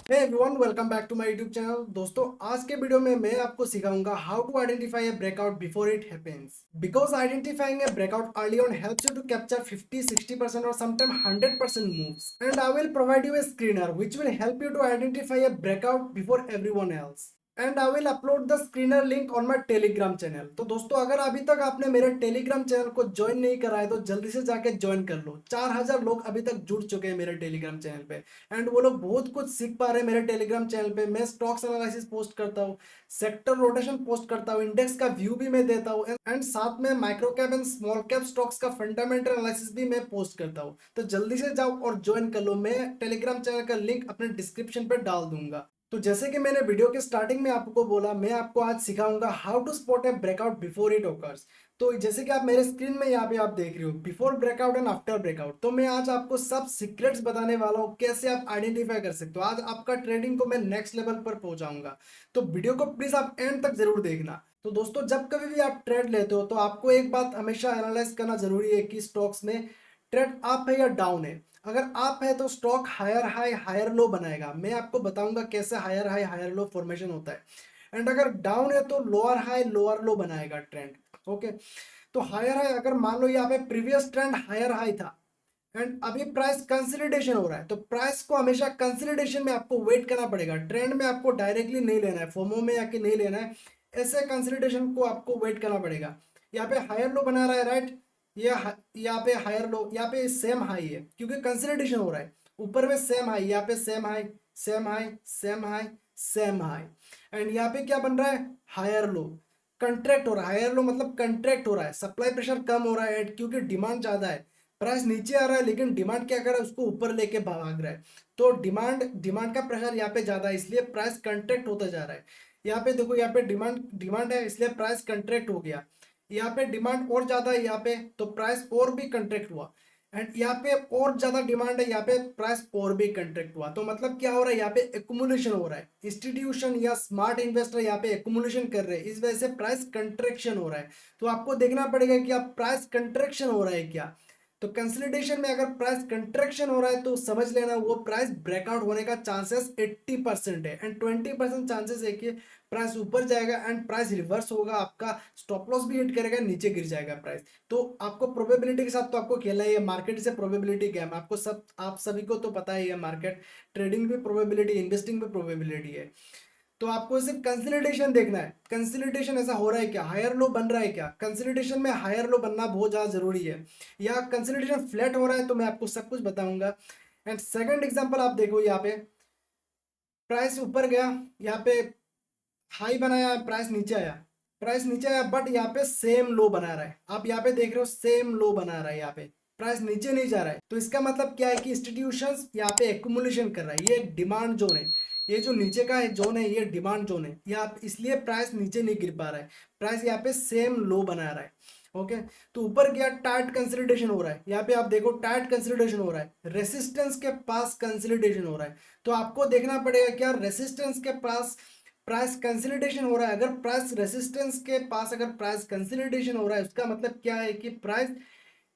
Hey everyone, welcome back to my YouTube channel. दोस्तों, आज के वीडियो में मैं आपको सिखाऊंगा how to identify a breakout before it happens. Because identifying a breakout early on helps you to capture 50-60% और sometime 100% moves, and I will provide you a screener which will help you to identify a breakout before everyone else. And I will upload the screener link on my Telegram channel. तो दोस्तों, अगर अभी तक आपने मेरे Telegram channel को join नहीं करा है तो जल्दी से जाके ज्वाइन कर लो। 4000 लोग अभी तक जुड़ चुके हैं मेरे टेलीग्राम चैनल पे, एंड वो लोग बहुत कुछ सीख पा रहे हैं मेरे टेलीग्राम चैनल पे। मैं स्टॉक्स एनालिसिस पोस्ट करता हूँ, सेक्टर रोटेशन पोस्ट करता हूँ, इंडेक्स का व्यू भी मैं देता हूँ, एंड साथ में micro cap and small cap stocks का फंडामेंटल एनालिसिस भी मैं पोस्ट करता हूँ। तो जल्दी से जाओ और ज्वाइन कर लो। मैं टेलीग्राम चैनल का लिंक अपने डिस्क्रिप्शन पर डाल दूंगा। तो जैसे कि मैंने वीडियो के स्टार्टिंग में आपको बोला, मैं आपको आज सिखाऊंगा how to spot a breakout before it occurs. तो जैसे कि आप मेरे स्क्रीन में यहाँ पे आप देख रहे हो before breakout and after breakout, तो मैं आज आपको सब सीक्रेट्स बताने वाला हूँ कैसे आप आइडेंटिफाई कर सकते हो। आज आपका ट्रेडिंग को मैं नेक्स्ट लेवल पर पहुंचाऊंगा। तो वीडियो को प्लीज आप एंड तक जरूर देखना। तो दोस्तों, जब कभी भी आप ट्रेड लेते हो तो आपको एक बात हमेशा एनालाइज करना जरूरी है कि स्टॉक्स में ट्रेड अप है या डाउन है। अगर अप है तो stock higher high higher low बनाएगा। मैं आपको बताऊंगा कैसे higher high higher low formation होता है। एंड अगर डाउन है तो लोअर हाई लोअर लो बनाएगा ट्रेंड। ओके। तो हायर हाई, अगर मान लो यहाँ पे प्रीवियस ट्रेंड हायर हाई था एंड अभी प्राइस कंसोलिडेशन हो रहा है, तो प्राइस को हमेशा कंसोलिडेशन में आपको वेट करना पड़ेगा। ट्रेंड में आपको डायरेक्टली नहीं लेना है, फोमो में आके नहीं लेना है। ऐसे कंसोलिडेशन को आपको वेट करना पड़ेगा। यहाँ पे हायर लो बना रहा है, राइट। यहाँ पे हायर लो, यहाँ पे सेम हाई है क्योंकि कंसोलिडेशन हो रहा है। ऊपर में सेम हाई, यहाँ पे same high, same high, same high, same high. And यहाँ पे क्या बन रहा है? Higher low. कंट्रैक्ट हो रहा है। हायर लो मतलब कंट्रैक्ट हो रहा है, सप्लाई प्रेशर कम हो रहा है क्योंकि डिमांड ज्यादा है। प्राइस नीचे आ रहा है लेकिन डिमांड क्या कर रहा है? उसको ऊपर लेके भाग रहा है। तो डिमांड डिमांड का प्रेशर यहाँ पे ज्यादा है, इसलिए प्राइस कंट्रैक्ट होता जा रहा है। यहाँ पे देखो, यहाँ पे डिमांड डिमांड है इसलिए प्राइस कंट्रैक्ट हो गया। यहाँ पे डिमांड और ज्यादा है यहाँ पे, तो प्राइस और भी कंट्रैक्ट हुआ। एंड यहाँ पे और ज्यादा डिमांड है, यहाँ पे प्राइस और भी कंट्रैक्ट हुआ। तो मतलब क्या हो रहा है? यहाँ पे एक्युमुलेशन हो रहा है। इंस्टीट्यूशन या स्मार्ट इन्वेस्टर यहाँ पे एक्युमुलेशन कर रहे हैं, इस वजह से प्राइस कंट्रैक्शन हो रहा है। तो आपको देखना पड़ेगा कि आप प्राइस कंट्रैक्शन हो रहा है क्या। तो कंसोलिडेशन में अगर प्राइस कंट्रैक्शन हो रहा है तो समझ लेना वो प्राइस ब्रेकआउट होने का चांसेस 80% है, एंड 20% चांसेस है कि प्राइस ऊपर जाएगा एंड प्राइस रिवर्स होगा, आपका स्टॉप लॉस भी हिट करेगा, नीचे गिर जाएगा प्राइस। तो आपको प्रोबेबिलिटी के साथ तो आपको खेलना ही है। मार्केट से प्रोबेबिलिटी गेम, आपको सब आप सभी को तो पता ही है। मार्केट ट्रेडिंग भी प्रोबेबिलिटी, इन्वेस्टिंग भी प्रोबेबिलिटी है। तो आपको सिर्फ कंसोलिडेशन देखना है। कंसोलिडेशन ऐसा हो रहा है क्या? हायर लो बन रहा है क्या? कंसोलिडेशन में हायर लो बनना बहुत ज्यादा जरूरी है। या कंसोलिडेशन फ्लैट हो रहा है, तो मैं आपको सब कुछ बताऊंगा। एंड सेकंड एग्जांपल आप देखो, यहाँ पे प्राइस ऊपर गया, यहाँ पे हाई बनाया, प्राइस नीचे आया। प्राइस नीचे आया बट यहाँ पे सेम लो बना रहा है। आप यहाँ पे देख रहे हो सेम लो बना रहा है, यहाँ पे प्राइस नीचे नहीं जा रहा है। तो इसका मतलब क्या है कि इंस्टीट्यूशंस यहाँ पे एक्युमुलेशन कर रहा है। ये एक डिमांड जोन है। ये जो नीचे का है जोन है, ये डिमांड जोन है। यहाँ इसलिए प्राइस नीचे नहीं गिर पा रहा है। प्राइस यहाँ पे सेम लो बना रहा है। ओके। तो ऊपर गया, टाइट कंसोलिडेशन हो रहा है। यहाँ पे आप देखो टाइट कंसोलिडेशन हो रहा है, रेसिस्टेंस के पास कंसोलिडेशन हो रहा है। तो आपको देखना पड़ेगा क्या रेसिस्टेंस के पास प्राइस कंसोलिडेशन हो रहा है। अगर प्राइस रेसिस्टेंस के पास अगर प्राइस कंसोलिडेशन हो रहा है, उसका मतलब क्या है कि प्राइस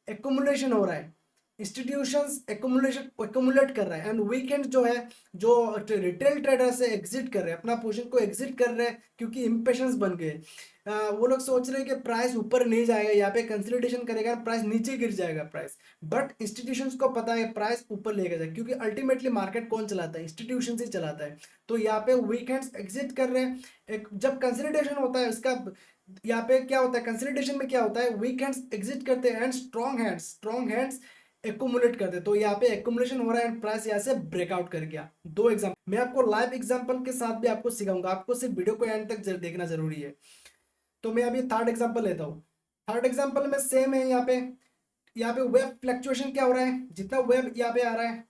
एक्युमुलेशन हो रहा है। इंस्टीट्यूशंस एक्युमुलेशन एक्युमुलेट कर रहा है। एंड वीकेंड जो है, जो रिटेल ट्रेडर से एग्जिट कर रहे हैं, अपना पोजीशन को एग्जिट कर रहे हैं क्योंकि इम्पेशंस बन गए। वो लोग सोच रहे हैं कि प्राइस ऊपर नहीं जाएगा, यहाँ पे कंसोलिडेशन करेगा, प्राइस नीचे गिर जाएगा प्राइस। बट इंस्टीट्यूशंस को पता है प्राइस ऊपर लेके जाए, क्योंकि अल्टीमेटली मार्केट कौन चलाता है? इंस्टीट्यूशन ही चलाता है। तो यहाँ पे वीकेंड्स एग्जिट कर रहे हैं। एक जब कंसोलिडेशन होता है उसका, यहाँ पे क्या होता है कंसोलिडेशन में, क्या होता है? वीक हैंड्स एग्जिट करते हैं एंड स्ट्रॉन्ग हैंड्स एक्युमुलेट करते हैं। तो यहाँ पे एक्युमुलेशन हो रहा है एंड प्राइस यहाँ से ब्रेकआउट कर गया। दो एग्जांपल मैं आपको लाइव एग्जांपल के साथ भी आपको सिखाऊंगा। आपको सिर्फ वीडियो को एंड तक देखना जरूरी है। तो मैं अभी थर्ड एग्जांपल लेता हूँ। थर्ड एग्जांपल में सेम है। यहाँ पे वेब फ्लक्चुएशन क्या हो रहा है? जितना वेब यहाँ पे आ रहा है,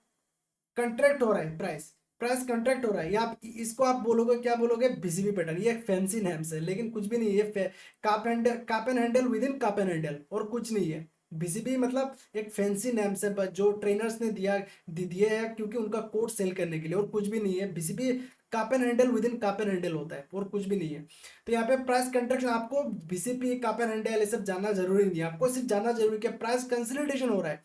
कंट्रैक्ट हो रहा है प्राइस। प्राइस कंट्रैक्ट हो रहा है। या आप इसको आप बोलोगे, क्या बोलोगे? BCB pattern. ये एक फैंसी नेम है लेकिन कुछ भी नहीं है। ये cup and handle within cup and handle, और कुछ नहीं है। बीसीबी मतलब एक फैंसी नेम है जो ट्रेनर्स ने दिए है क्योंकि उनका कोड सेल करने के लिए, और कुछ भी नहीं है। BCB cup and handle within cup and handle होता है, और कुछ भी नहीं है। तो यहाँ पे प्राइस कंट्रैक्शन, आपको बीसीपी काप एंड हैंडल ये सब जानना जरूरी नहीं है। आपको सिर्फ जानना जरूरी है कि प्राइस कंसोलिडेशन हो रहा है।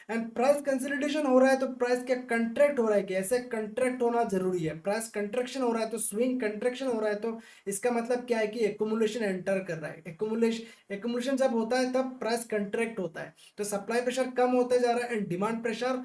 एंड प्राइस कंसोलिडेशन हो रहा है तो प्राइस क्या कंट्रैक्ट हो रहा है, कि ऐसे कंट्रैक्ट होना जरूरी है। प्राइस कंट्रैक्शन हो रहा है तो स्विंग कंट्रैक्शन हो रहा है, तो इसका मतलब क्या है कि एक्यूमुलेशन एंटर कर रहा है। एक्यूमुलेशन जब होता है तब प्राइस कंट्रैक्ट होता है, तो सप्लाई प्रेशर कम होते जा रहा है एंड डिमांड प्रेशर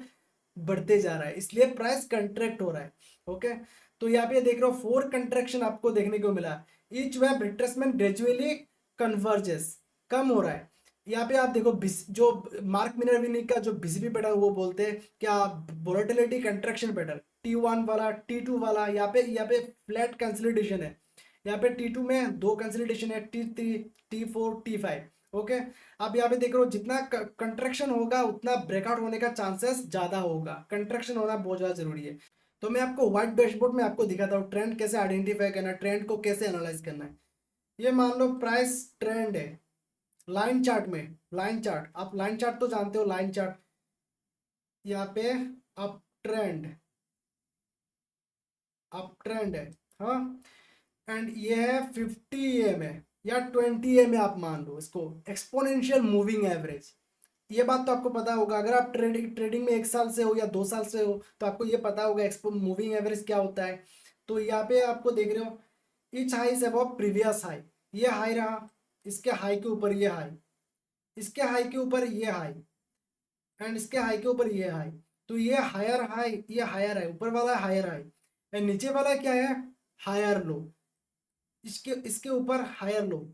बढ़ते जा रहा है, इसलिए प्राइस कंट्रैक्ट हो रहा है। ओके, तो यहाँ पे देख रहे हो 4 कंट्रैक्शन आपको देखने को मिला। Each wave retracement gradually converges, कम हो रहा है। यहाँ पे आप देखो जो मार्क मिनर्विनी का जो बीसीपी पैटर्न वो बोलते हैं क्या, वोलेटिलिटी कंट्रैक्शन पैटर्न, T1 वाला T2 वाला, यहाँ पे फ्लैट कंसोलिडेशन है। यहाँ पे T2 में 2 कंसोलिडेशन है, T3 T4 T5। ओके, आप यहाँ पे देख रहे हो जितना कंट्रैक्शन होगा उतना ब्रेकआउट होने का चांसेस ज्यादा होगा। कंट्रैक्शन होना बहुत ज्यादा जरूरी है। तो मैं आपको व्हाइट डैशबोर्ड में आपको दिखाता हूँ ट्रेंड कैसे आइडेंटिफाई करना है, ट्रेंड को कैसे एनालाइज करना है। ये मान लो प्राइस ट्रेंड है लाइन चार्ट में, लाइन चार्ट, आप लाइन चार्ट तो जानते हो, लाइन चार्ट। यहाँ पे अप ट्रेंड, अप ट्रेंड है, हाँ। एंड ये है 50 EM है या 20 EM है, आप मान लो इसको एक्सपोनेंशियल मूविंग एवरेज। ये बात तो आपको पता होगा, अगर आप ट्रेडिंग ट्रेडिंग में 1 साल से हो या 2 साल से हो तो आपको ये पता होगा एक्सपो मूविंग एवरेज क्या होता है। तो यहाँ पे आपको देख रहे हो etch high is above previous high, ये हाई रहा, इसके हाई के ऊपर ये हाई, इसके हाई के ऊपर ये हाई, एंड इसके हाई के ऊपर ये हाई। तो ये हायर हाई, ये हायर है, ऊपर वाला हायर हाई, एंड नीचे वाला क्या है, हायर लो। इसके इसके ऊपर हायर लो,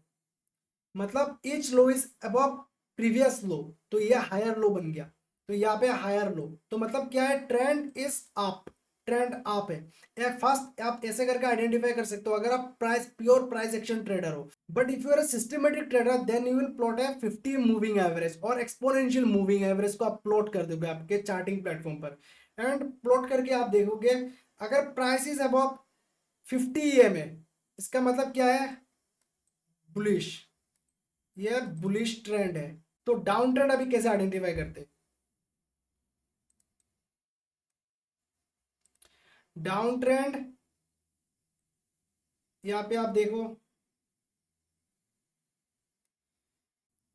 मतलब each low is above previous लो, तो ये हायर लो बन गया। तो यहाँ पे हायर लो, तो मतलब क्या है, trend is up, trend up है। एक फर्स्ट आप ऐसे करके आइडेंटिफाई कर सकते हो अगर आप price pure price action trader हो। But if you are a systematic trader then you will plot है 50 मूविंग एवरेज और एक्सपोनेंशियल मूविंग एवरेज को आप प्लॉट कर दोगे आपके चार्टिंग प्लेटफॉर्म पर, एंड प्लॉट करके आप देखोगे अगर प्राइस इज अबव 50 EM है, इसका मतलब क्या है, बुलिश, ये बुलिश ट्रेंड है। तो डाउन ट्रेंड अभी कैसे आइडेंटिफाई करते हैं, डाउन ट्रेंड यहाँ पे आप देखो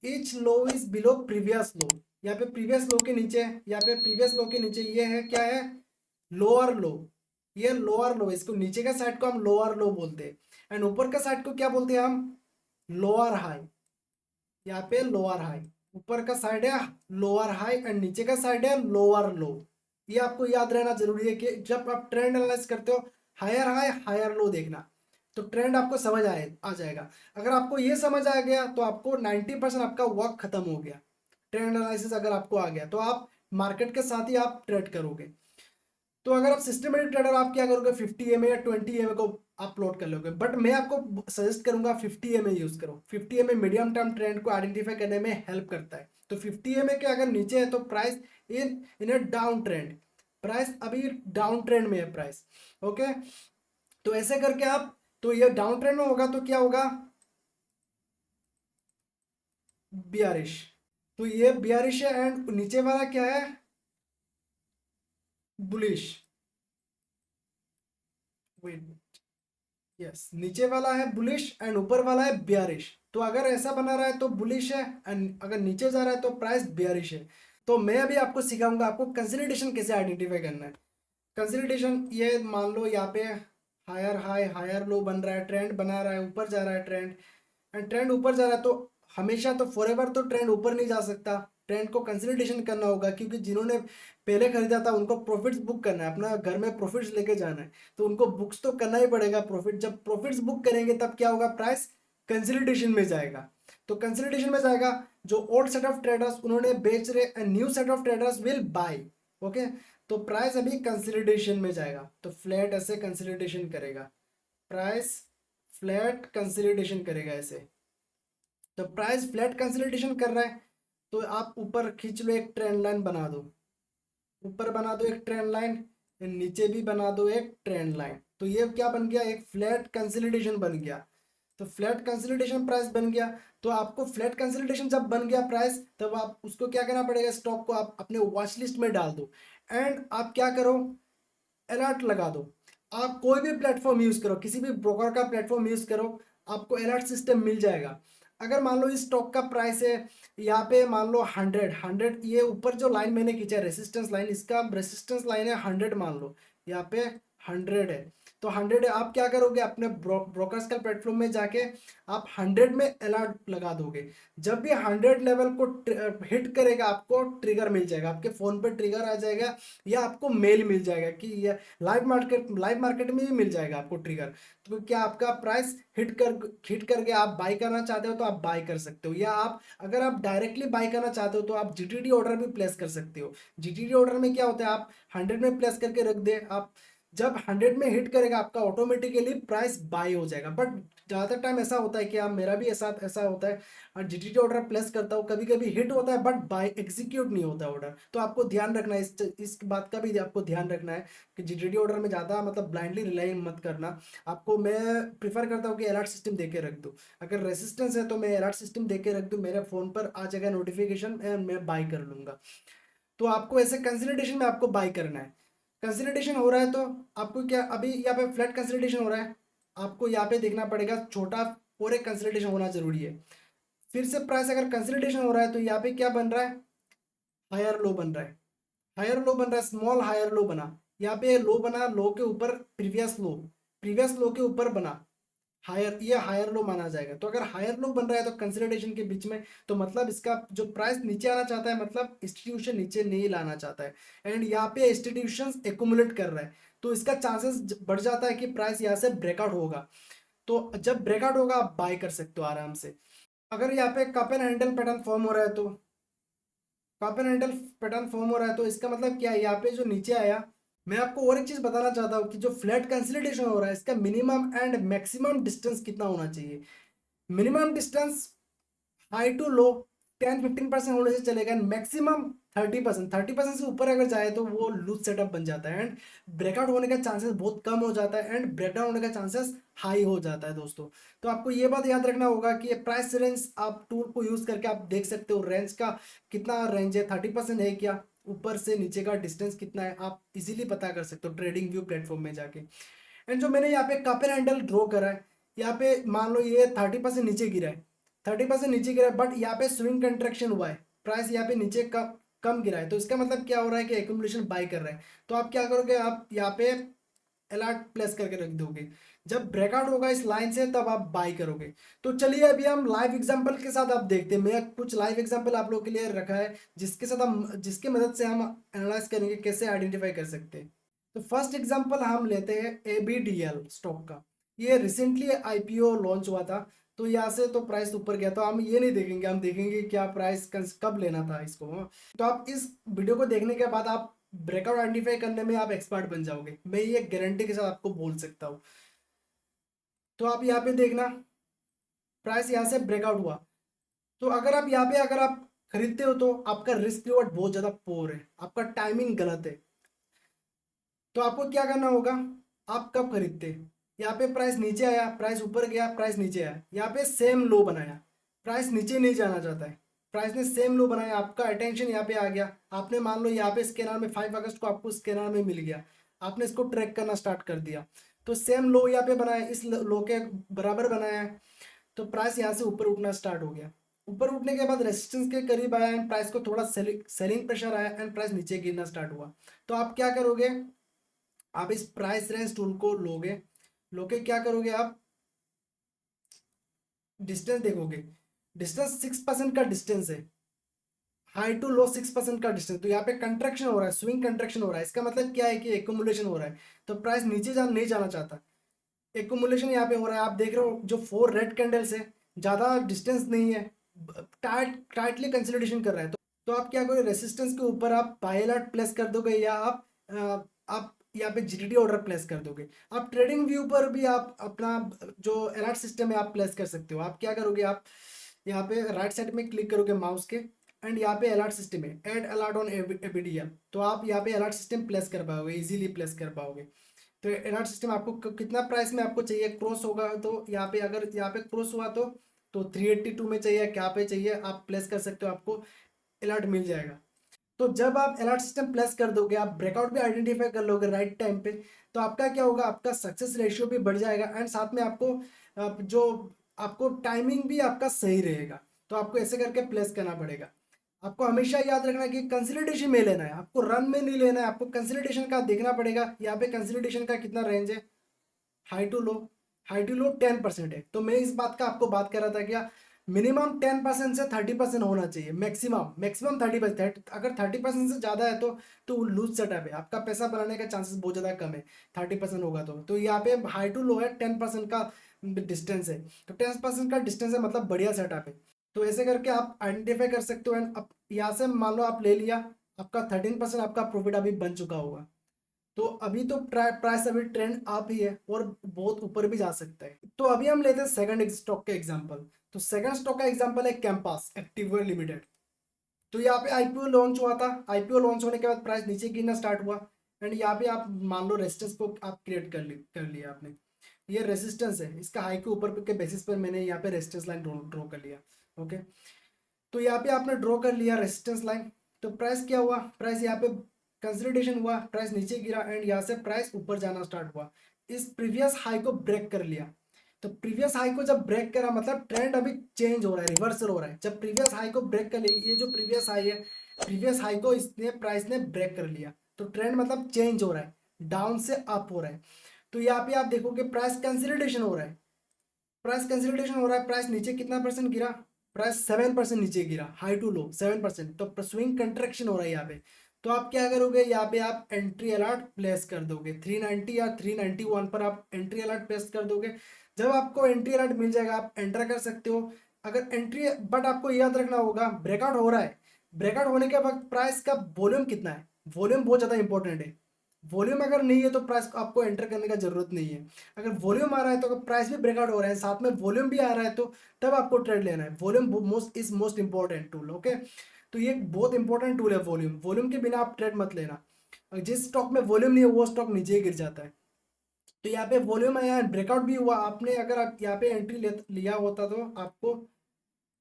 etch low is below previous लो, यहाँ पे प्रीवियस लो के नीचे, यहाँ पे प्रीवियस लो के नीचे ये है क्या है, लोअर लो। ये लोअर लो, इसको नीचे का साइड को हम लोअर लो बोलते हैं, एंड ऊपर का साइड को क्या बोलते हैं हम, लोअर हाई। यहाँ पे लोअर हाई, ऊपर का साइड है लोअर हाई एंड नीचे का साइड है लोअर लो। ये आपको याद रहना जरूरी है कि जब आप ट्रेंड एनालाइज करते हो हायर हाई हायर लो देखना, तो ट्रेंड आपको समझ आए आ जाएगा। अगर आपको ये समझ आ गया तो आपको 90% आपका वर्क खत्म हो गया। ट्रेंड एनालिसिस अगर आपको आ गया तो आप मार्केट के साथ ही आप ट्रेड करोगे। तो अगर आप सिस्टमेटिक ट्रेडर आप क्या करोगे, 50 EM या 20 EM को आप प्लॉट कर लोगे, बट मैं आपको सजेस्ट करूंगा 50 EM यूज करो। 50 EM मीडियम टर्म ट्रेंड को आइडेंटिफाई करने में हेल्प करता है। तो 50 EM के अगर नीचे है तो price in in A down trend, price अभी डाउन ट्रेंड में है प्राइस। ओके, तो ऐसे करके आप, तो ये डाउन ट्रेंड में होगा तो क्या होगा, बियरिश। तो ये बियरिश है एंड नीचे वाला क्या है, बुलिश। वेट, यस, नीचे वाला है बुलिश एंड ऊपर वाला है बियरिश। तो अगर ऐसा बना रहा है तो बुलिश है एंड अगर नीचे जा रहा है तो प्राइस बियरिश है। तो मैं अभी आपको सिखाऊंगा आपको कंसोलिडेशन कैसे आइडेंटिफाई करना है। कंसोलिडेशन, ये मान लो यहाँ पे हायर हाई हायर लो बन रहा है, ट्रेंड बना रहा है, ऊपर जा रहा है ट्रेंड, एंड ट्रेंड ऊपर जा रहा है, तो हमेशा तो फॉरएवर तो ट्रेंड ऊपर नहीं जा सकता, ट्रेंड को कंसोलिडेशन करना होगा, क्योंकि जिन्होंने पहले खरीदा था उनको प्रॉफिट्स बुक करना है, अपना घर में प्रॉफिट्स लेके जाना है, तो उनको बुक्स तो करना ही पड़ेगा प्रॉफिट। जब प्रॉफिट्स बुक करेंगे तब क्या होगा, प्राइस कंसोलिडेशन में जाएगा। तो कंसोलिडेशन में जाएगा, जो ओल्ड सेट ऑफ ट्रेडर्स उन्होंने बेच रहे and new set of traders will buy. Okay, तो प्राइस अभी कंसोलिडेशन में जाएगा, तो फ्लैट ऐसे कंसोलिडेशन करेगा, प्राइस फ्लैट कंसोलिडेशन करेगा ऐसे। तो प्राइस फ्लैट कंसोलिडेशन कर रहा है, तो आप ऊपर खींच लो, एक ट्रेंड लाइन बना दो, ऊपर बना दो एक ट्रेंड लाइन, नीचे भी बना दो एक ट्रेंड लाइन। तो ये क्या बन गया, एक फ्लैट कंसोलिडेशन बन गया। तो फ्लैट कंसोलिडेशन प्राइस बन गया। तो आपको फ्लैट कंसोलिडेशन जब बन गया प्राइस, तब आप उसको क्या करना पड़ेगा, स्टॉक को आप अपने वॉच लिस्ट में डाल दो, एंड आप क्या करो, अलर्ट लगा दो। आप कोई भी प्लेटफॉर्म यूज करो, किसी भी ब्रोकर का प्लेटफॉर्म यूज करो, आपको अलर्ट सिस्टम मिल जाएगा। अगर मान लो इस स्टॉक का प्राइस है यहाँ पे मान लो 100 ये ऊपर जो लाइन मैंने खींचा है रेसिस्टेंस लाइन, इसका रेसिस्टेंस लाइन है 100 मान लो, यहाँ पे 100 है। तो 100 है, आप क्या करोगे अपने ब्रोकर्स का प्लेटफॉर्म में जाके आप 100 में अलर्ट लगा दोगे। जब भी 100 लेवल को हिट करेगा आपको ट्रिगर मिल जाएगा, आपके फोन पे ट्रिगर आ जाएगा या आपको मेल मिल जाएगा कि ये लाइव मार्केट में भी मिल जाएगा आपको ट्रिगर। तो क्या आपका प्राइस हिट करके आप बाई करना चाहते हो तो आप बाई कर सकते हो, या आप अगर आप डायरेक्टली बाई करना चाहते हो तो आप जीटीडी ऑर्डर भी प्लेस कर सकते हो। जीटीडी ऑर्डर में क्या होता है, आप 100 में प्लेस करके रख दे, आप जब 100 में हिट करेगा आपका ऑटोमेटिकली प्राइस बाई हो जाएगा। बट ज़्यादातर टाइम ऐसा होता है कि आप, मेरा भी ऐसा ऐसा होता है, और जीटीडी ऑर्डर प्लेस करता हूँ, कभी कभी हिट होता है बट बाई एग्जीक्यूट नहीं होता ऑर्डर। तो आपको ध्यान रखना है, इस बात का भी आपको ध्यान रखना है कि जीटीडी ऑर्डर में ज़्यादा मतलब ब्लाइंडली रिलाई मत करना। आपको मैं प्रीफर करता हूँ कि अलर्ट सिस्टम दे के रख दूँ। अगर रेसिस्टेंस है तो मैं अलर्ट सिस्टम दे के रख दूँ, मेरे फ़ोन पर आ जाएगा नोटिफिकेशन एंड मैं बाई कर लूँगा। तो आपको ऐसे कंसोलिडेशन में आपको बाई करना है। कंसोलिडेशन हो रहा है तो आपको क्या, अभी यहाँ पे फ्लैट कंसोलिडेशन हो रहा है, आपको यहाँ पे देखना पड़ेगा छोटा और एक कंसोलिडेशन होना जरूरी है। फिर से प्राइस अगर कंसोलिडेशन हो रहा है तो यहाँ पे क्या बन रहा है, हायर लो बन रहा है, हायर लो बन रहा है, स्मॉल हायर लो बना, यहाँ पे लो बना, लो के ऊपर प्रीवियस लो के ऊपर बना हायर, ये हायर लो माना जाएगा। तो अगर हायर लो बन रहा है तो कंसोलिडेशन के बीच में, तो मतलब इसका जो प्राइस नीचे आना चाहता है, मतलब इंस्टीट्यूशन नीचे नहीं लाना चाहता है, एंड यहाँ पे इंस्टीट्यूशन एक्यूमुलेट कर रहा है, तो इसका चांसेस बढ़ जाता है कि प्राइस यहाँ से ब्रेकआउट होगा। तो जब ब्रेकआउट होगा आप बाय कर सकते हो आराम से। अगर यहाँ पे cup and handle pattern form हो रहा है तो cup and handle pattern form हो रहा है तो इसका मतलब क्या है, यहाँ पे जो नीचे आया, मैं आपको और एक चीज बताना चाहता हूँ कि जो फ्लैट कंसोलिडेशन हो रहा है इसका मिनिमम एंड मैक्सिमम डिस्टेंस कितना होना चाहिए। मिनिमम डिस्टेंस हाई टू लो 10-15% होने से चलेगा, एंड मैक्सिमम 30% से ऊपर अगर जाए तो वो लूज सेटअप बन जाता है एंड ब्रेकआउट होने का चांसेस बहुत कम हो जाता है एंड ब्रेकडाउन होने का चांसेस हाई हो जाता है दोस्तों। तो आपको ये बात याद रखना होगा कि ये प्राइस रेंज आप टूल को यूज करके आप देख सकते हो रेंज का कितना रेंज है, 30% है क्या, ऊपर से नीचे का डिस्टेंस कितना है, आप इजीली पता कर सकते हो ट्रेडिंग व्यू प्लेटफॉर्म में जाके। एंड जो मैंने यहाँ पे कप एंड हैंडल ड्रॉ करा है, यहाँ पे मान लो ये 30% नीचे गिरा है, 30% नीचे गिरा है, बट यहाँ पे स्विंग कंट्रैक्शन हुआ है, प्राइस यहाँ पे नीचे कम कम गिरा है, तो इसका मतलब क्या हो रहा है कि एक्यूमुलेशन बाय कर रहा है। तो आप क्या करोगे, आप यहाँ पे अलर्ट प्लेस करके रख दोगे, जब ब्रेकआउट होगा इस लाइन से तब आप बाय करोगे। तो चलिए अभी हम लाइव एग्जांपल के साथ आप देखते हैं, मैं कुछ लाइव एग्जांपल आप लोगों के लिए रखा है जिसके साथ हम, जिसके मदद से हम एनालाइज करेंगे कैसे आइडेंटिफाई कर सकते हैं। तो फर्स्ट एग्जांपल हम लेते हैं ABDL स्टॉक का। ये रिसेंटली IPO लॉन्च हुआ था, तो यहाँ से तो प्राइस ऊपर गया, तो हम ये नहीं देखेंगे, हम देखेंगे क्या प्राइस कब लेना था इसको। तो आप इस वीडियो को देखने के बाद आप ब्रेकआउट आइडेंटिफाई करने में आप एक्सपर्ट बन जाओगे, मैं ये गारंटी के साथ आपको बोल सकता हूँ। तो आप यहाँ पे देखना, प्राइस यहाँ से ब्रेकआउट हुआ, तो अगर आप यहाँ पे अगर आप खरीदते हो तो आपका रिस्क रिवॉर्ड बहुत ज़्यादा पोर है, आपका टाइमिंग गलत है। तो आपको क्या करना होगा, आप कब खरीदते, यहाँ पे प्राइस नीचे आया, प्राइस ऊपर गया, प्राइस नीचे आया, यहाँ पे सेम लो बनाया, प्राइस नीचे नहीं जाना चाहता है, प्राइस ने सेम लो बनाया, आपका अटेंशन यहाँ पे आ गया, आपने मान लो यहाँ पे स्कैनर में 5 अगस्त को आपको स्कैनर में मिल गया, आपने इसको ट्रैक करना स्टार्ट कर दिया, तो सेम लो यहाँ पे बनाया, इस लो के बराबर बनाया है, तो प्राइस यहाँ से ऊपर उठना स्टार्ट हो गया, ऊपर उठने के बाद रेजिस्टेंस के करीब आया एंड प्राइस को थोड़ा सेलिंग प्रेशर आया एंड प्राइस नीचे गिरना स्टार्ट हुआ। तो आप क्या करोगे, आप इस प्राइस रेंज टूल को लोगे, लोगे क्या करोगे आप, डिस्टेंस देखोगे, डिस्टेंस 6% का डिस्टेंस है, हाई टू लो 6% का डिस्टेंस, तो यहाँ पे कंट्रैक्शन हो रहा है, स्विंग कंट्रैक्शन हो रहा है, इसका मतलब क्या है कि एक्यूमुलेशन हो रहा है, तो प्राइस नीचे नहीं जाना चाहता, एक्यूमुलेशन यहाँ पे हो रहा है। आप देख रहे हो जो 4 रेड कैंडल्स है, ज़्यादा डिस्टेंस नहीं है, टाइटली कंसोलिडेशन कर रहा है, तो आप क्या करोगे, रेसिस्टेंस के ऊपर आप बाय अलर्ट प्लेस कर दोगे, या आप यहाँ पे जीटीडी ऑर्डर प्लेस कर दोगे। आप ट्रेडिंग व्यू पर भी आप अपना जो अलर्ट सिस्टम है आप प्लेस कर सकते हो। आप क्या करोगे, आप यहाँ पे राइट साइड में क्लिक करोगे माउस के, एंड यहाँ पे अलर्ट सिस्टम है, ऐड अलर्ट ऑन ABDL, तो आप यहाँ पे अलर्ट सिस्टम प्लेस कर पाओगे, इजीली प्लेस कर पाओगे। तो अलर्ट सिस्टम आपको कितना प्राइस में आपको चाहिए, क्रॉस होगा तो यहाँ पे, अगर यहाँ पे क्रॉस हुआ तो 382 में चाहिए, क्या पे चाहिए आप प्लेस कर सकते हो, आपको अलर्ट मिल जाएगा। तो जब आप अलर्ट सिस्टम प्लेस कर दोगे, आप ब्रेकआउट भी आइडेंटिफाई कर लोगे राइट टाइम पे, तो आपका क्या होगा, आपका सक्सेस रेशियो भी बढ़ जाएगा एंड साथ में आपको जो आपको टाइमिंग भी आपका सही रहेगा। तो आपको ऐसे करके प्लेस करना पड़ेगा। आपको हमेशा याद रखना है कि कंसोलिडेशन में लेना है, आपको रन में नहीं लेना है, आपको कंसोलिडेशन का देखना पड़ेगा। यहाँ पे कंसोलिडेशन का कितना रेंज है, high to low, high to low 10% है। तो मैं इस बात का आपको बात कर रहा था क्या, मिनिमम 10% से 30% होना चाहिए, मैक्सिमम मैक्सिमम 30%। अगर 30% से ज़्यादा है तो लूज सेटअप है, आपका पैसा बनाने का चांसेस बहुत ज़्यादा कम है। 30% होगा तो यहाँ पे हाई टू लो है, 10% का डिस्टेंस है। तो 10% का डिस्टेंस है मतलब बढ़िया सेटअप है। तो ऐसे करके आप आइडेंटिफाई कर सकते हो। एंड अब यहाँ से मान लो आप ले लिया, आपका 13% आपका प्रॉफिट अभी बन चुका होगा। तो अभी तो प्राइस अभी ट्रेंड अप ही है और बहुत ऊपर भी जा सकता है। तो अभी हम लेते हैं सेकंड स्टॉक का एग्जांपल। तो सेकंड स्टॉक का एग्जांपल है कैंपस एक्टिववेयर लिमिटेड। तो यहाँ पे आईपीओ लॉन्च हुआ था, आईपीओ लॉन्च होने के बाद प्राइस नीचे गिरना स्टार्ट हुआ। एंड यहाँ पे आप मान लो रेजिस्टेंस को आप क्रिएट कर लिया आपने। ये रेजिस्टेंस है, इसका हाई के ऊपर के बेसिस पर मैंने यहाँ पे रेजिस्टेंस लाइन ड्रॉ कर लिया। ओके, तो यहाँ पे आपने ड्रॉ कर लिया रेजिस्टेंस लाइन। तो प्राइस क्या हुआ, प्राइस यहाँ पे कंसोलिडेशन हुआ, प्राइस नीचे गिरा एंड यहाँ से प्राइस ऊपर जाना स्टार्ट हुआ। इस प्रीवियस हाई को ब्रेक कर लिया। तो प्रीवियस हाई को जब ब्रेक करा मतलब ट्रेंड अभी चेंज हो रहा है, रिवर्सल हो रहा है। जब प्रीवियस हाई को ब्रेक कर लिया, ये जो प्रीवियस हाई है, प्रीवियस हाई को इसने प्राइस ने ब्रेक कर लिया। तो ट्रेंड मतलब चेंज हो रहा है, डाउन से अप हो रहा है। तो यहाँ पे आप देखोगे प्राइस कंसोलिडेशन हो रहा है, प्राइस कंसोलिडेशन हो रहा है। प्राइस नीचे कितना परसेंट गिरा, प्राइस 7% नीचे गिरा, हाई टू लो 7%। तो स्विंग कंट्रैक्शन हो रहा है यहाँ पे। तो आप क्या करोगे, यहाँ पे आप एंट्री अलर्ट प्लेस कर दोगे 390 या 391 पर आप एंट्री अलर्ट प्लेस कर दोगे। जब आपको एंट्री अलर्ट मिल जाएगा आप एंटर कर सकते हो। अगर एंट्री, बट आपको याद रखना होगा ब्रेकआउट हो रहा है, ब्रेकआउट होने के वक्त प्राइस का वॉल्यूम कितना है, वॉल्यूम बहुत ज़्यादा इंपॉर्टेंट है। वॉल्यूम अगर नहीं है तो प्राइस को आपको एंटर करने का जरूरत नहीं है। अगर वॉल्यूम आ रहा है तो अगर प्राइस भी ब्रेकआउट हो रहा है साथ में वॉल्यूम भी आ रहा है तो तब आपको ट्रेड लेना है। Volume most is most important tool. Okay, तो ये बहुत इंपॉर्टेंट टूल है वॉल्यूम, वॉल्यूम के बिना आप ट्रेड मत लेना। जिस स्टॉक में वॉल्यूम नहीं है वो स्टॉक नीचे ही गिर जाता है। तो यहाँ पे वॉल्यूम आया, ब्रेकआउट भी हुआ, आपने अगर आप यहाँ पे एंट्री लिया होता तो आपको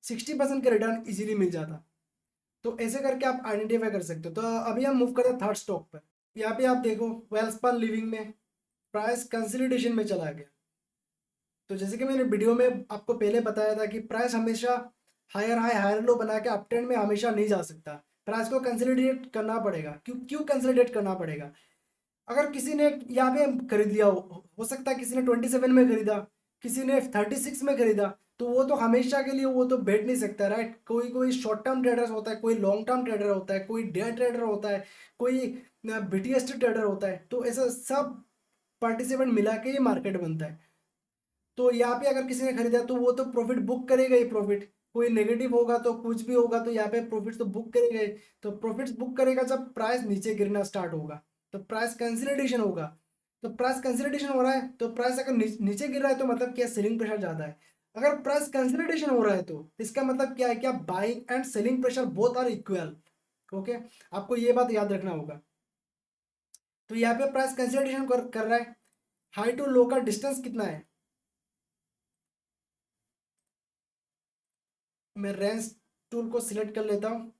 60% का रिटर्न इजीली मिल जाता। तो ऐसे करके आप आइडेंटिफाई कर सकते हो। तो अभी हम मूव करते हैं थर्ड स्टॉक पर। यहाँ पे आप देखो वेल्सपन लिविंग में प्राइस कंसोलिडेशन में चला गया। तो जैसे कि मैंने वीडियो में आपको पहले बताया था कि प्राइस हमेशा हायर हाई हायर लो बना के अप ट्रेंड में हमेशा नहीं जा सकता, प्राइस को कंसोलिडेट करना पड़ेगा। क्यों क्यों कंसोलिडेट करना पड़ेगा, अगर किसी ने यहाँ पे खरीद लिया, हो सकता है किसी ने 27 में खरीदा, किसी ने 36 में खरीदा, तो वो तो हमेशा के लिए वो तो बैठ नहीं सकता, राइट। कोई कोई शॉर्ट टर्म ट्रेडर्स होता है, कोई लॉन्ग टर्म ट्रेडर होता है, कोई डे ट्रेडर होता है, कोई बीटीएस ट्रेडर होता है। तो ऐसा सब पार्टिसिपेंट मिला के ये मार्केट बनता है। तो यहाँ पे अगर किसी ने खरीदा तो वो तो प्रॉफिट बुक करेगा ही, प्रॉफिट कोई नेगेटिव होगा तो कुछ भी होगा तो यहाँ पे प्रॉफिट तो बुक करेगा ही। तो प्रॉफिट्स बुक करेगा जब प्राइस नीचे गिरना स्टार्ट होगा, तो प्राइस कंसोलिडेशन होगा। तो प्राइस कंसोलिडेशन हो रहा है तो प्राइस अगर नीचे गिर रहा है तो मतलब क्या, सेलिंग प्रेशर ज़्यादा है। अगर प्राइस कंसोलिडेशन हो रहा है तो इसका मतलब क्या है, क्या buying and selling pressure both are equal. Okay, आपको ये बात याद रखना होगा। तो यहाँ पे प्राइस कंसोलिडेशन कर रहा है, हाई टू लो का डिस्टेंस कितना है, मैं रेंज टूल को सिलेक्ट कर लेता हूँ।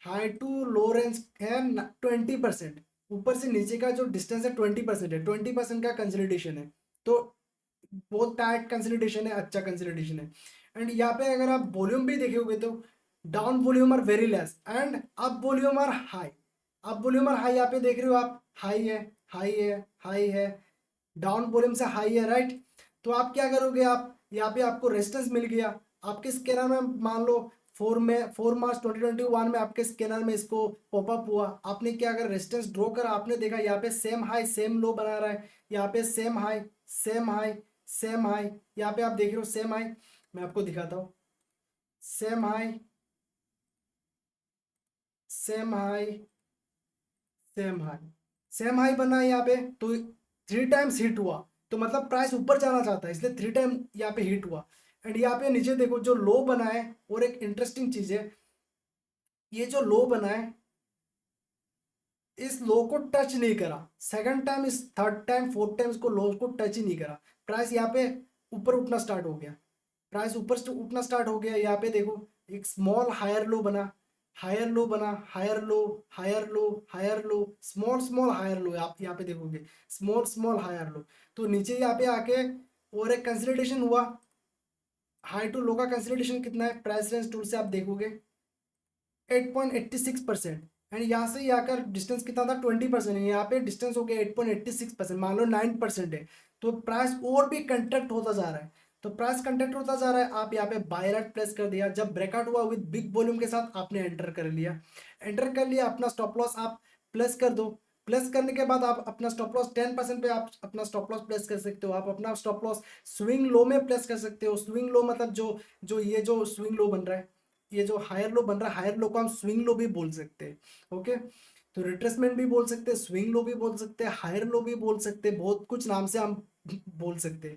हाई टू लो रेंज है 20%, ऊपर से नीचे का जो डिस्टेंस है 20% है, 20% का कंसोलिडेशन है। तो बहुत टाइट कंसोलिडेशन है, अच्छा कंसोलिडेशन है। एंड यहाँ पे अगर आप वॉल्यूम भी देखोगे तो down volume are very less and up volume are high. Up volume are high, यहाँ पे देख रहे हो आप, हाई है, हाई है, हाई है, डाउन वॉल्यूम से हाई है, राइट। तो आप क्या करोगे, आप यहाँ पे आपको रेजिस्टेंस मिल गया, आपके स्कैनर में मान लो 4 मार्च 2021 में आपके स्कैनर में इसको पॉपअप हुआ, आपने क्या अगर रेजिस्टेंस ड्रॉ करा, आपने देखा यहाँ पे सेम हाई सेम लो बना रहा है, यहाँ पे same high same high same high, यहाँ पे आप देख रहे हो सेम हाई, मैं आपको दिखाता हूँ, same high same high same high same high बना है यहाँ पे। तो 3 टाइम्स हिट हुआ, तो मतलब प्राइस ऊपर जाना चाहता है इसलिए 3 टाइम यहाँ पे हिट हुआ। एंड यहाँ पे नीचे देखो जो लो बना है, और एक इंटरेस्टिंग चीज है, ये जो लो बना है इस लो को टच नहीं करा, सेकंड टाइम इस थर्ड टाइम फोर्थ टाइम इसको लो को टच ही नहीं करा। प्राइस यहाँ पे ऊपर उठना स्टार्ट हो गया, प्राइस ऊपर से उठना स्टार्ट हो गया। यहाँ पे देखो एक स्मॉल हायर लो बना, हायर लो बना, higher low, higher low, higher low, small small higher low, आप यहाँ पे देखोगे स्मॉल स्मॉल हायर लो। तो नीचे यहाँ पे आके और एक कंसोलिडेशन हुआ, हाई टू लो का कंसोलिडेशन कितना है, प्राइस रेंज टूल से आप देखोगे 8.86%। एंड यहाँ से यहाँ का डिस्टेंस कितना था, 20% है। यहाँ पे डिस्टेंस हो गया 8.86%, मान लो 9% है। तो प्राइस और भी कंट्रैक्ट होता जा रहा है। तो प्राइस कंट्रैक्ट होता जा रहा है, आप यहाँ पे बाय अलर्ट प्लेस कर दिया। जब ब्रेकआउट हुआ विद बिग वॉल्यूम के साथ आपने एंटर कर लिया। एंटर कर लिया, अपना स्टॉप लॉस आप प्लेस कर दो। प्लेस करने के बाद आप अपना स्टॉप लॉस 10% पे आप अपना स्टॉप लॉस प्लेस कर सकते हो। आप अपना स्टॉप लॉस स्विंग लो में प्लेस कर सकते हो। स्विंग लो मतलब जो जो ये जो स्विंग लो बन रहा है, ये जो हायर लो बन रहा है, हायर लो को हम स्विंग लो भी बोल सकते हैं। ओके, तो रिट्रेसमेंट भी बोल सकते हैं, स्विंग लो भी बोल सकते हैं, हायर लो भी बोल सकते हैं, बहुत कुछ नाम से हम बोल सकते हैं।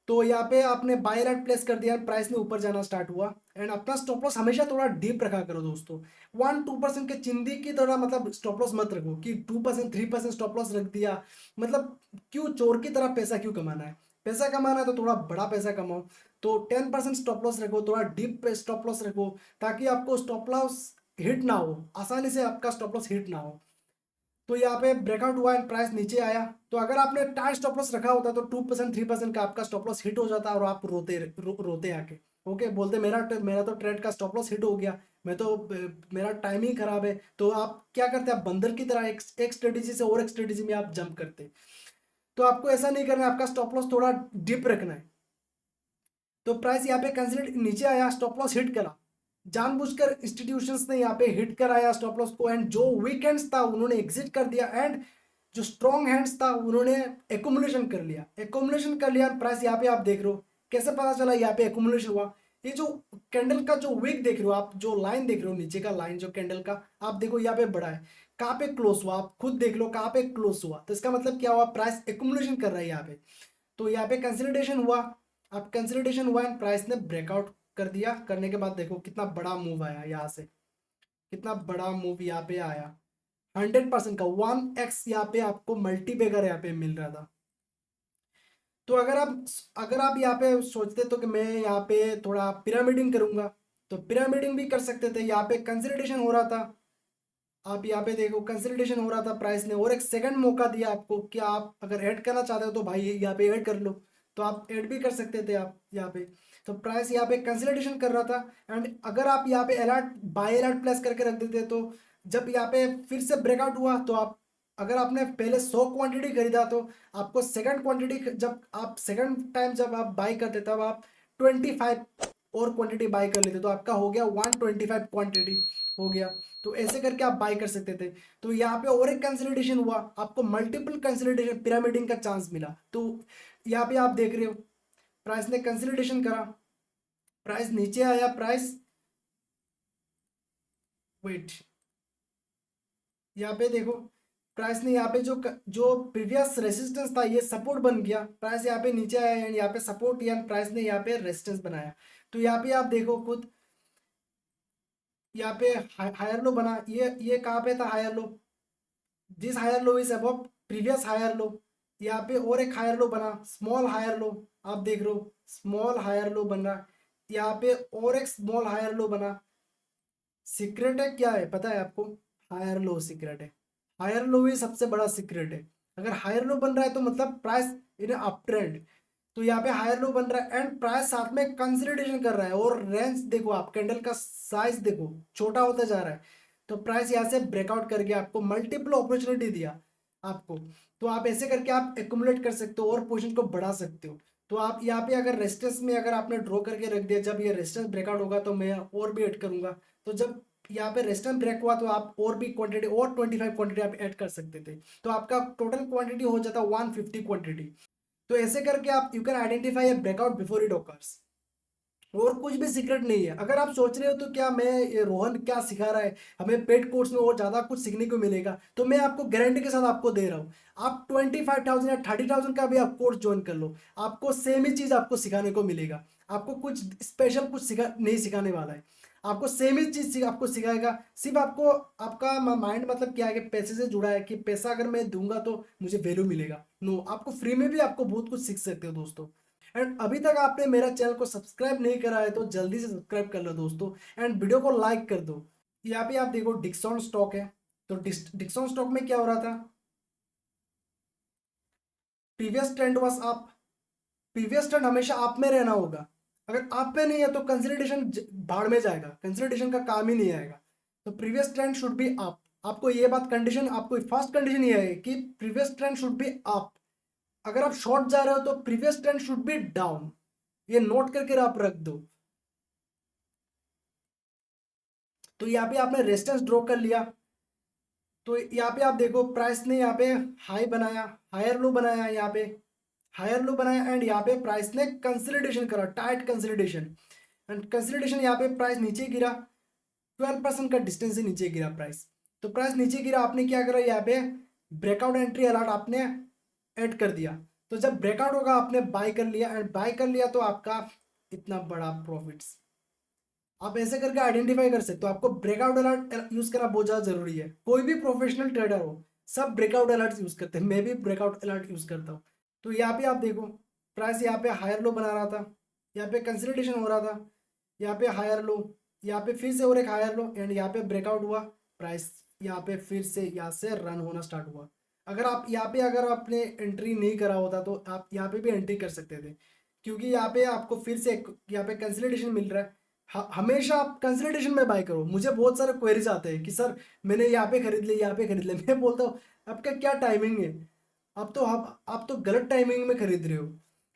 तो यहाँ पे आपने बाय अलर्ट प्लेस कर दिया, प्राइस में ऊपर जाना स्टार्ट हुआ। एंड अपना स्टॉप लॉस हमेशा थोड़ा डीप रखा करो दोस्तों। 1-2% के चिंदी की तरह मतलब स्टॉप लॉस मत रखो कि 2% 3% स्टॉप लॉस रख दिया। मतलब क्यों चोर की तरह पैसा क्यों कमाना है? पैसा कमाना है तो थोड़ा बड़ा पैसा कमाओ। तो 10% स्टॉप लॉस रखो, थोड़ा डीप स्टॉप लॉस रखो, ताकि आपको स्टॉप लॉस हिट ना हो, आसानी से आपका स्टॉप लॉस हिट ना हो। तो यहाँ पे ब्रेकआउट हुआ एंड प्राइस नीचे आया। तो अगर आपने टाइट स्टॉप लॉस रखा होता तो 2% 3% का आपका स्टॉप लॉस हिट हो जाता और आप रोते आके। ओके, बोलते मेरा तो ट्रेड का स्टॉप लॉस हिट हो गया, मैं तो मेरा टाइमिंग खराब है। तो आप क्या करते हैं, आप बंदर की तरह एक स्ट्रेटेजी से और एक स्ट्रेटेजी में आप जंप करते। तो आपको ऐसा नहीं करना है, आपका स्टॉप लॉस थोड़ा डीप रखना है। तो प्राइस यहाँ पे कंसिडर नीचे आया, स्टॉप लॉस हिट करा। जानबूझकर इंस्टीट्यूशंस ने यहाँ पे हिट कराया स्टॉप लॉस को। एंड जो वीकेंड्स था उन्होंने एग्जिट कर दिया। एंड जो स्ट्रॉन्ग हैंड्स था उन्होंने एकोमुलेशन कर लिया। एकोमुलेशन कर लिया, प्राइस यहाँ पे आप देख रहे हो। कैसे पता चला यहाँ पे एकोमुलेशन हुआ? ये जो कैंडल का जो वीक देख रहे हो आप, जो लाइन देख रहे हो नीचे का लाइन जो कैंडल का, आप देखो यहाँ पे बड़ा है। कहाँ पे क्लोज हुआ आप खुद देख लो, कहाँ पे क्लोज हुआ। तो इसका मतलब क्या हुआ, प्राइस एकोमुलेशन कर रहा है यहाँ पे। तो यहाँ पे कंसोलिडेशन हुआ। अब कंसोलिडेशन हुआ एंड प्राइस ने ब्रेकआउट कर दिया। करने के बाद देखो कितना बड़ा मूव आया यहाँ से, कितना बड़ा मूव यहाँ पे आया। 100% का 1x यहाँ पे आपको मल्टीबैगर यहाँ पे मिल रहा था। तो अगर आप यहाँ पे सोचते तो कि मैं यहाँ पे थोड़ा पिरामिडिंग करूंगा, तो पिरामिडिंग भी कर सकते थे। यहाँ पे कंसोलिडेशन हो रहा था, आप यहाँ पे देखो कंसोलिडेशन हो रहा था। प्राइस ने और एक सेकंड मौका दिया आपको कि आप अगर ऐड करना चाहते हो तो भाई यहाँ पे ऐड कर लो। तो आप ऐड भी कर सकते थे आप यहाँ पे। तो प्राइस यहाँ पे कंसोलिडेशन कर रहा था। एंड अगर आप यहाँ पे अलर्ट बाय अलर्ट प्लेस करके रख देते तो जब यहाँ पे फिर से ब्रेकआउट हुआ तो आप, अगर आपने पहले 100 क्वांटिटी खरीदा तो आपको सेकंड क्वांटिटी, जब आप सेकंड टाइम जब आप बाई करते तब आप 25 और क्वांटिटी बाई कर लेते, तो आपका हो गया 125 क्वांटिटी हो गया। तो ऐसे करके आप बाय कर सकते थे। तो यहाँ पे और एक कंसोलिडेशन हुआ, आपको मल्टीपल कंसोलिडेशन पिरामिडिंग का चांस मिला। तो यहाँ पे आप देख रहे हो प्राइस ने कंसोलिडेशन करा, प्राइस नीचे आया। प्राइस वेट, यहाँ पे देखो प्राइस ने यहाँ पे जो प्रीवियस रेसिस्टेंस था ये सपोर्ट बन गया। प्राइस यहाँ पे नीचे आया एंड यहाँ पे सपोर्ट या प्राइस ने यहाँ पे रेसिस्टेंस बनाया। तो यहाँ पे आप देखो खुद, यहाँ पे हायर लो बना। ये कहाँ पे था higher low? This higher low is above previous higher low. यहाँ पे और एक हायर लो बना, स्मॉल हायर लो। आप देख रहे हो स्मॉल हायर लो बन रहा। यहाँ पे और एक स्मॉल हायर लो बना। सीक्रेट है क्या है पता है आपको? हायर लो सीक्रेट है। हायर लो ही सबसे बड़ा सीक्रेट है। अगर हायर लो बन रहा है तो मतलब प्राइस इन अप ट्रेंड। तो यहाँ पे हायर लो बन रहा है एंड प्राइस साथ में कंसोलिडेशन कर रहा है। और रेंज देखो, आप कैंडल का साइज देखो, छोटा होता जा रहा है। तो प्राइस यहाँ से ब्रेकआउट करके आपको मल्टीपल अपॉर्चुनिटी दिया आपको। तो आप ऐसे करके आप एक्युमुलेट कर सकते हो और पोजीशन को बढ़ा सकते हो। तो आप यहाँ पे अगर रेजिस्टेंस में अगर आपने ड्रॉ करके रख दिया, जब ये रेजिस्टेंस ब्रेकआउट होगा तो मैं और भी ऐड करूंगा। तो जब यहाँ पे रेजिस्टेंस ब्रेक हुआ तो आप और भी क्वांटिटी और 25 क्वांटिटी आप ऐड कर सकते थे। तो आपका टोटल क्वांटिटी हो जाता 150 क्वांटिटी। तो ऐसे करके आप you can identify a breakout before it occurs. और कुछ भी सीक्रेट नहीं है। अगर आप सोच रहे हो तो क्या मैं ये रोहन क्या सिखा रहा है, हमें पेड कोर्स में और ज़्यादा कुछ सीखने को मिलेगा, तो मैं आपको गारंटी के साथ आपको दे रहा हूँ। आप 25,000 या 30,000 का भी आप कोर्स ज्वाइन कर लो, आपको सेम ही चीज़ आपको सिखाने को मिलेगा। आपको कुछ स्पेशल कुछ नहीं सिखाने वाला है। आपको सेम ही चीज़ आपको सिखाएगा। सिर्फ आपको आपका माइंड मतलब क्या है कि पैसे से जुड़ा है कि पैसा अगर मैं दूंगा तो मुझे वैल्यू मिलेगा। नो, आपको फ्री में भी आपको बहुत कुछ सीख सकते हो दोस्तों। एंड अभी तक आपने मेरा चैनल को सब्सक्राइब नहीं करा है तो जल्दी से सब्सक्राइब कर लो दोस्तों। एंड वीडियो को लाइक कर दो। यहाँ पे आप देखो डिक्सॉन स्टॉक है। तो डिक्सॉन स्टॉक में क्या हो रहा था, previous trend was up. Previous trend हमेशा अप में रहना होगा। अगर आप पे नहीं है तो कंसोलिडेशन भाड़ में जाएगा, कंसोलिडेशन का काम ही नहीं आएगा। तो previous trend should be up. आपको ये बात कंडीशन, आपको फर्स्ट कंडीशन ये है कि previous trend should be up. अगर आप शॉर्ट जा रहे हो तो previous trend should be down. ये नोट करके आप रख दो। तो यहाँ पे आपने रेजिस्टेंस ड्रॉ कर लिया, तो यहाँ पे आप देखो प्राइस ने यहाँ पे हाई बनाया, हायर लो बनाया, यहाँ पे हायर लो बनाया, एंड यहाँ पे प्राइस ने कंसोलिडेशन करा, टाइट कंसोलिडेशन, एंड कंसोलिडेशन यहाँ पे प्राइस नीचे गिरा, 12% का डिस्टेंस से नीचे गिरा प्राइस। तो प्राइस नीचे गिरा, आपने क्या करा, यहाँ पे ब्रेकआउट एंट्री अलर्ट आपने ऐड कर दिया। तो जब ब्रेकआउट होगा आपने बाय कर लिया, एंड बाय कर लिया तो आपका इतना बड़ा प्रॉफिट्स। आप ऐसे करके आइडेंटिफाई कर सकते हो। आपको ब्रेकआउट अलर्ट यूज करना बहुत ज़्यादा जरूरी है। कोई भी प्रोफेशनल ट्रेडर हो, सब ब्रेकआउट अलर्ट यूज करते हैं, मैं भी ब्रेकआउट अलर्ट यूज करता हूँ। तो यहाँ पे आप देखो प्राइस यहाँ पे हायर लो बना रहा था, यहाँ पे कंसोलिडेशन हो रहा था, यहाँ पे हायर लो, यहाँ पे फिर से और एक हायर लो, एंड यहाँ पे ब्रेकआउट हुआ प्राइस, यहाँ पे फिर से यहाँ से रन होना स्टार्ट हुआ। अगर आप यहाँ पे अगर आपने एंट्री नहीं करा होता तो आप यहाँ पे भी एंट्री कर सकते थे, क्योंकि यहाँ पे आपको फिर से यहाँ पे कंसोलिडेशन मिल रहा है। हमेशा आप कंसल्टेशन में बाय करो। मुझे बहुत सारे क्वेरीज आते हैं कि सर मैंने यहाँ पे खरीद लिया, यहाँ पे खरीद लिया। मैं बोलता हूँ आपका क्या टाइमिंग है, आप तो गलत टाइमिंग में खरीद रहे हो।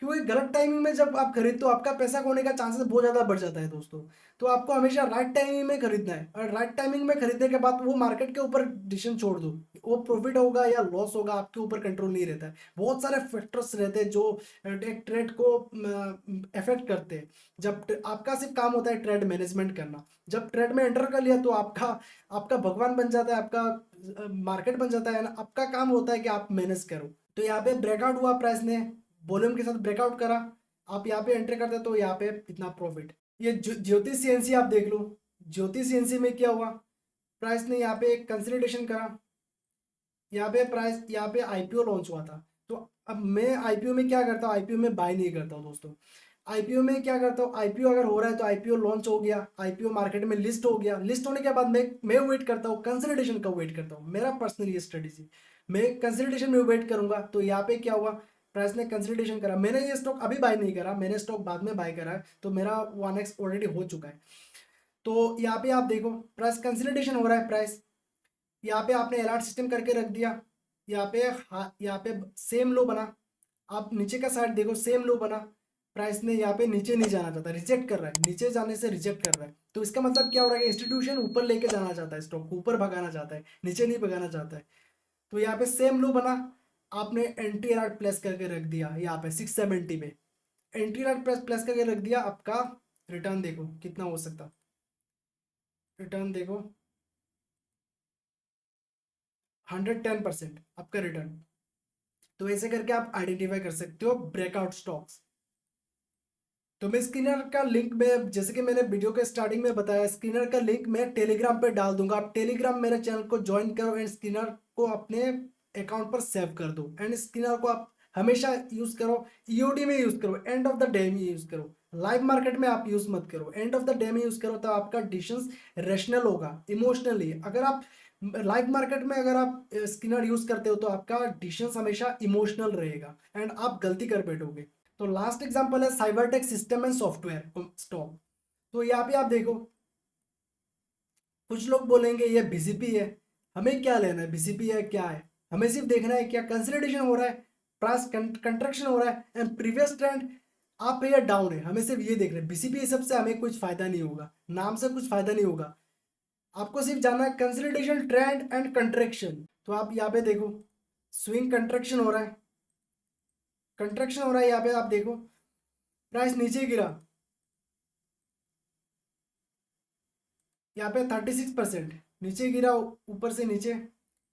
क्योंकि गलत टाइमिंग में जब आप खरीदते हो आपका पैसा खोने का चांसेस बहुत ज़्यादा बढ़ जाता है दोस्तों। तो आपको हमेशा राइट टाइमिंग में खरीदना है, और राइट टाइमिंग में खरीदने के बाद वो मार्केट के ऊपर डिसीजन छोड़ दो। वो प्रॉफिट होगा या लॉस होगा आपके ऊपर कंट्रोल नहीं रहता है। बहुत सारे फैक्टर्स रहते हैं जो एक ट्रेड को अफेक्ट करते हैं। आपका सिर्फ काम होता है ट्रेड मैनेजमेंट करना। जब ट्रेड में एंटर कर लिया तो आपका आपका भगवान बन जाता है, आपका मार्केट बन जाता है ना। आपका काम होता है कि आप मैनेज करो। तो यहाँ पे ब्रेकआउट हुआ, प्राइस ने वॉल्यूम के साथ ब्रेकआउट करा, आप यहाँ पे एंट्री करते तो यहाँ पे इतना प्रॉफिट। ये ज्योति सीएनसी आप देख लो, ज्योति सीएनसी में क्या हुआ, प्राइस ने यहाँ पे कंसोलिडेशन करा, यहाँ पे प्राइस, यहाँ पे आईपीओ लॉन्च हुआ था। तो अब मैं आईपीओ में क्या करता हूँ, आईपीओ में बाय नहीं करता हूँ दोस्तों। आईपीओ में क्या करता हूँ, आईपीओ अगर हो रहा है तो आईपीओ लॉन्च हो गया, आईपीओ मार्केट में लिस्ट हो गया, लिस्ट होने के बाद मैं वेट करता हूँ, कंसोलिडेशन का वेट करता हूँ। मेरा पर्सनल ये स्ट्रेटेजी, मैं कंसोलिडेशन में वेट करूंगा। तो यहाँ पे क्या हुआ, प्राइस ने कंसोलिडेशन करा, मैंने ये स्टॉक अभी बाय नहीं करा, मैंने स्टॉक बाद में बाय करा है, तो मेरा 1x ऑलरेडी हो चुका है। तो यहाँ पे आप देखो प्राइस कंसोलिडेशन हो रहा है, प्राइस यहाँ पे आपने अलर्ट सिस्टम करके रख दिया, यहाँ पे यहाँ पे सेम लो बना। आप नीचे का साइड देखो, सेम लो बना, प्राइस ने यहाँ पे नीचे नहीं जाना चाहता, रिजेक्ट कर रहा है, नीचे जाने से रिजेक्ट कर रहा है। तो इसका मतलब क्या हो रहा है कि इंस्टीट्यूशन ऊपर लेके जाना चाहता है, स्टॉक को ऊपर भगाना चाहता है, नीचे नहीं भगाना चाहता है। तो यहाँ पे सेम लो बना, आपने एंट्री अलर्ट प्लेस करके रख दिया, यहाँ पे 670 पे एंट्री अलर्ट प्लेस करके रख दिया। आपका रिटर्न देखो कितना हो सकता, रिटर्न देखो 110% आपका रिटर्न। तो ऐसे करके आप आइडेंटिफाई कर सकते हो ब्रेकआउट स्टॉक्स। तो मैं स्क्रीनर का लिंक में, जैसे कि मैंने वीडियो के स्टार्टिंग में बताया, स्क्रीनर का लिंक मैं टेलीग्राम पे डाल दूंगा। आप टेलीग्राम मेरे चैनल को ज्वाइन करो, एंड स्क्रीनर को अपने अकाउंट पर सेव कर दो, एंड स्क्रीनर को आप हमेशा यूज करो, ईओडी में यूज करो, एंड ऑफ द डे में यूज करो। लाइव मार्केट में आप यूज मत करो, एंड ऑफ द डे में यूज करो, तो आपका डिसीजन रैशनल होगा, इमोशनली। अगर आप लाइव मार्केट में अगर आप स्क्रीनर यूज करते हो तो आपका डिसीजन हमेशा इमोशनल रहेगा, एंड आप गलती कर बैठोगे। तो लास्ट एग्जांपल है Cybertech system and software stock. तो यहाँ पे आप देखो, कुछ लोग बोलेंगे ये बीसीपी है, हमें क्या लेना है, बीसीपी है क्या है, हमें सिर्फ देखना है क्या कंसोलिडेशन हो रहा है, प्राइस कंट्रैक्शन हो रहा है, एंड प्रीवियस ट्रेंड अप है या डाउन है, हमें सिर्फ ये देखना है। बीसीपी सबसे हमें कुछ फायदा नहीं होगा, नाम से कुछ फायदा नहीं होगा। आपको सिर्फ जानना है कंसोलिडेशन, ट्रेंड एंड कंट्रैक्शन। तो आप यहाँ पे देखो स्विंग कंट्रैक्शन हो रहा है, कंट्रैक्शन हो रहा है, यहाँ पे आप देखो प्राइस नीचे गिरा, यहाँ पे 36% नीचे गिरा, ऊपर से नीचे।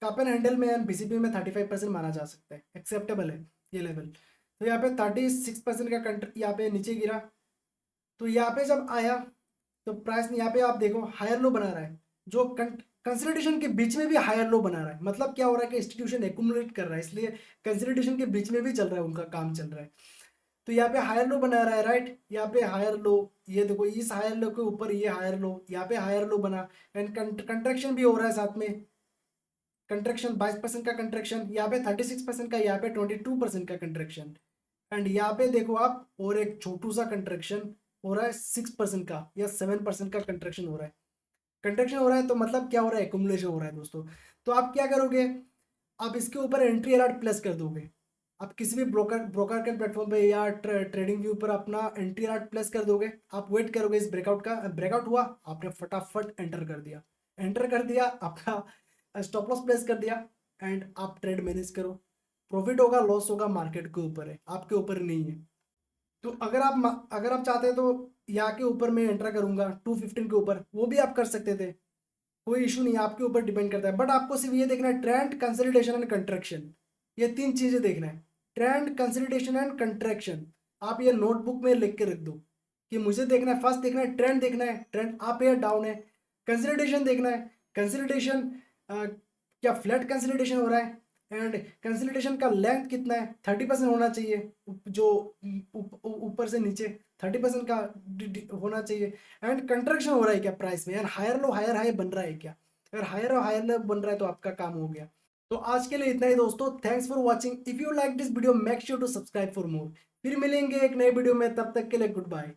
कापन हैंडल में बीसीपी में 35% माना जा सकता है, एक्सेप्टेबल है ये लेवल। तो यहाँ पे 36% का यहाँ पे नीचे गिरा। तो यहाँ पे जब आया तो प्राइस यहाँ पे आप देखो हायर लो बना रहा है, जो कंसोलिडेशन के बीच में भी हायर लो बना रहा है। मतलब क्या हो रहा है कि इंस्टीट्यूशन एक्यूमुलेट कर रहा है, इसलिए कंसोलिडेशन के बीच में भी चल रहा है, उनका काम चल रहा है। तो यहाँ पे हायर लो बना रहा है, राइट, यहाँ पे हायर लो, ये देखो इस हायर लो के ऊपर ये हायर लो, यहाँ पे हायर लो बना, एंड कंट्रैक्शन भी हो रहा है साथ में। कंट्रैक्शन 22% का कंट्रैक्शन, यहाँ पे 36% का, यहाँ पे 22% का कंट्रैक्शन, एंड यहाँ पे देखो आप और एक छोटू सा कंट्रैक्शन, हो रहा है 6% का या 7% का कंट्रैक्शन हो रहा है। कंट्रैक्शन हो रहा है तो मतलब क्या हो रहा है, एक्यूमुलेशन हो रहा है दोस्तों। तो आप क्या करोगे, आप इसके ऊपर एंट्री अलर्ट प्लेस कर दोगे। आप किसी भी ब्रोकर ब्रोकर के प्लेटफॉर्म पे या ट्रेडिंग व्यू पर अपना एंट्री अलर्ट प्लेस कर दोगे। आप वेट करोगे इस ब्रेकआउट का, ब्रेकआउट हुआ आपने फटाफट एंटर कर दिया, एंटर कर दिया, अपना स्टॉप लॉस प्लेस कर दिया एंड आप ट्रेड मैनेज करो। प्रॉफिट होगा लॉस होगा मार्केट के ऊपर है, आपके ऊपर नहीं है। तो अगर आप चाहते हैं तो यहाँ के ऊपर मैं एंटर करूंगा 215 के ऊपर, वो भी आप कर सकते थे, कोई इशू नहीं है, आपके ऊपर डिपेंड करता है। बट आपको सिर्फ ये देखना है ट्रेंड, कंसोलिडेशन एंड कंट्रैक्शन, ये 3 चीजें देखना है। Trend, consolidation and contraction. आप ये नोटबुक में लिख के रख दो कि मुझे देखना है, फर्स्ट देखना है ट्रेंड, देखना है ट्रेंड अप है डाउन है। कंसोलिडेशन देखना है, कंसोलिडेशन क्या फ्लैट कंसोलिडेशन हो रहा है, एंड कंसोलिडेशन का लेंथ कितना है, 30% होना चाहिए, जो ऊपर से नीचे 30% का होना चाहिए। एंड कंट्रैक्शन हो रहा है क्या प्राइस में, यार हायर लो हायर हाई बन रहा है क्या, अगर हायर और हायर लो बन रहा है तो आपका काम हो गया। तो आज के लिए इतना ही दोस्तों, thanks for watching. If you like this video make sure to subscribe for more. फिर मिलेंगे एक नए वीडियो में, तब तक के लिए गुड बाय।